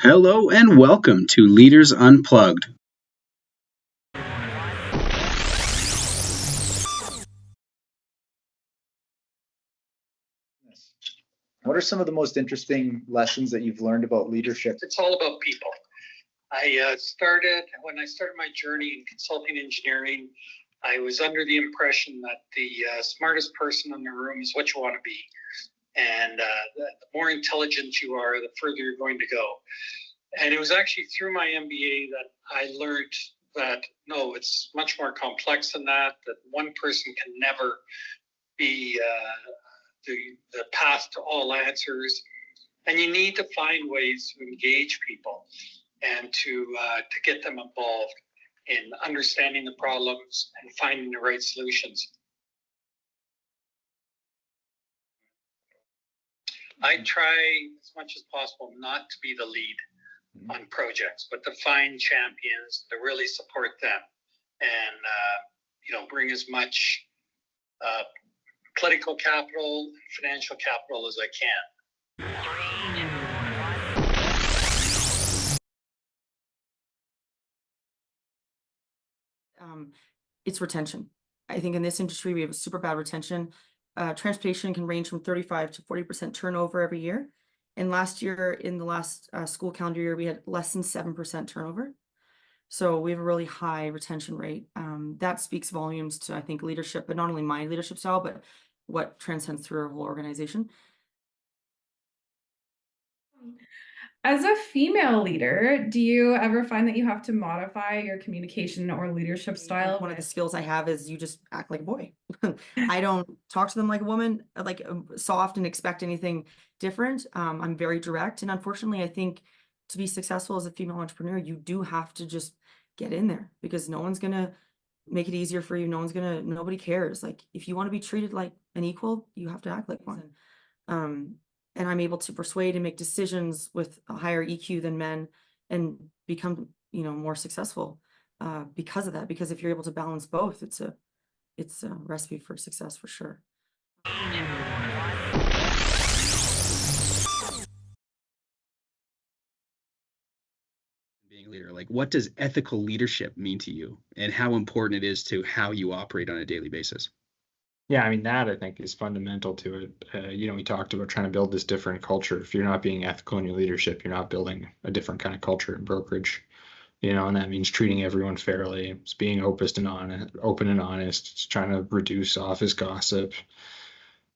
Hello and welcome to Leaders Unplugged. What are some of the most interesting lessons that you've learned about leadership? It's all about people. When I started my journey in consulting engineering, I was under the impression that the smartest person in the room is what you want to be. And the more intelligent you are, the further you're going to go. And it was actually through my MBA that I learned that, no, it's much more complex than that one person can never be the path to all answers. And you need to find ways to engage people and to get them involved in understanding the problems and finding the right solutions. I try as much as possible not to be the lead on projects, but to find champions to really support them and bring as much political capital, financial capital as I can. It's retention. I think in this industry, we have super bad retention. Transportation can range from 35 to 40% turnover every year. And last year, in the last school calendar year, we had less than 7% turnover. So we have a really high retention rate. That speaks volumes to, I think, leadership, but not only my leadership style, but what transcends through our whole organization. As a female leader, do you ever find that you have to modify your communication or leadership style? One of the skills I have is you just act like a boy. I don't talk to them like a woman, like so often expect anything different. I'm very direct. And unfortunately, I think to be successful as a female entrepreneur, you do have to just get in there because no one's going to make it easier for you. Nobody cares. Like if you want to be treated like an equal, you have to act like one. And I'm able to persuade and make decisions with a higher EQ than men and become, more successful because of that. Because if you're able to balance both, it's a recipe for success for sure. Being a leader, like what does ethical leadership mean to you and how important it is to how you operate on a daily basis? Yeah, I mean, that I think is fundamental to it. We talked about trying to build this different culture. If you're not being ethical in your leadership, you're not building a different kind of culture in brokerage. And that means treating everyone fairly. It's being open and honest. It's trying to reduce office gossip.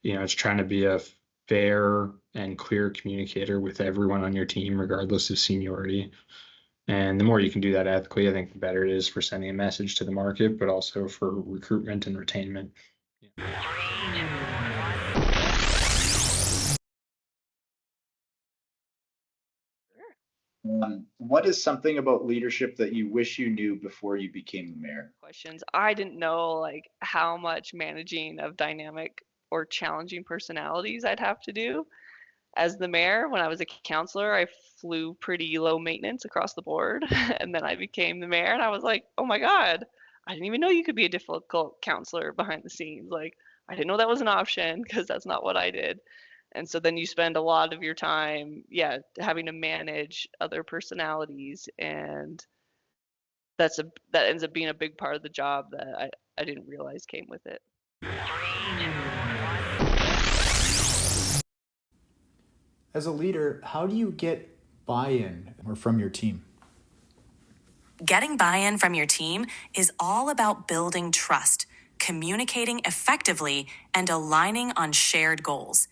It's trying to be a fair and clear communicator with everyone on your team, regardless of seniority. And the more you can do that ethically, I think the better it is for sending a message to the market, but also for recruitment and retainment. What is something about leadership that you wish you knew before you became the mayor? Questions. I didn't know how much managing of dynamic or challenging personalities I'd have to do. As the mayor, when I was a counselor, I flew pretty low maintenance across the board. And then I became the mayor and I was like, oh my God, I didn't even know you could be a difficult counselor behind the scenes. I didn't know that was an option because that's not what I did. And so then you spend a lot of your time, having to manage other personalities, and that ends up being a big part of the job that I didn't realize came with it. As a leader, how do you get buy-in from your team? Getting buy-in from your team is all about building trust, communicating effectively, and aligning on shared goals.